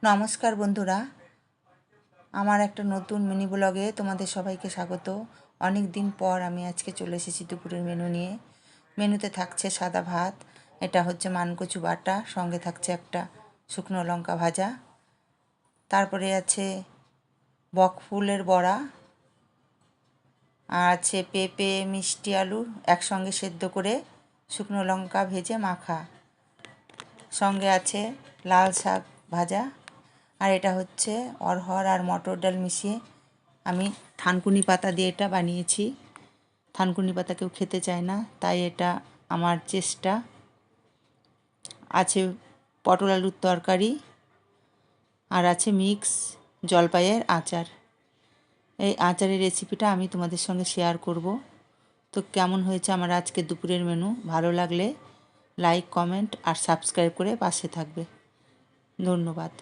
নমস্কার বন্ধুরা, আমার একটা নতুন মিনি ব্লগে তোমাদের সবাইকে স্বাগত। অনেক দিন পর আমি আজকে চলে এসেছি দুপুরের মেনু নিয়ে। মেনুতে থাকছে সাদা ভাত, এটা হচ্ছে মানকচু বাটা, সঙ্গে থাকছে একটা শুকনো লঙ্কা ভাজা, তারপরে আছে বকফুলের বড়া, আর আছে পেঁপে মিষ্টি আলু একসঙ্গে সেদ্ধ করে শুকনো লঙ্কা ভেজে মাখা, সঙ্গে আছে লাল শাক ভাজা। আর এটা হচ্ছে অরহর আর মটর ডাল মিশিয়ে আমি থানকুনি পাতা দিয়ে এটা বানিয়েছি। থানকুনি পাতা কেউ খেতে চায় না, তাই এটা আমার চেষ্টা। আছে পটল আলুর তরকারি, আর আছে মিক্স জলপাইয়ের আচার। এই আচারের রেসিপিটা আমি তোমাদের সঙ্গে শেয়ার করব। তো কেমন হয়েছে আমার আজকে দুপুরের মেনু, ভালো লাগলে লাইক, কমেন্ট আর সাবস্ক্রাইব করে পাশে থাকবে। ধন্যবাদ।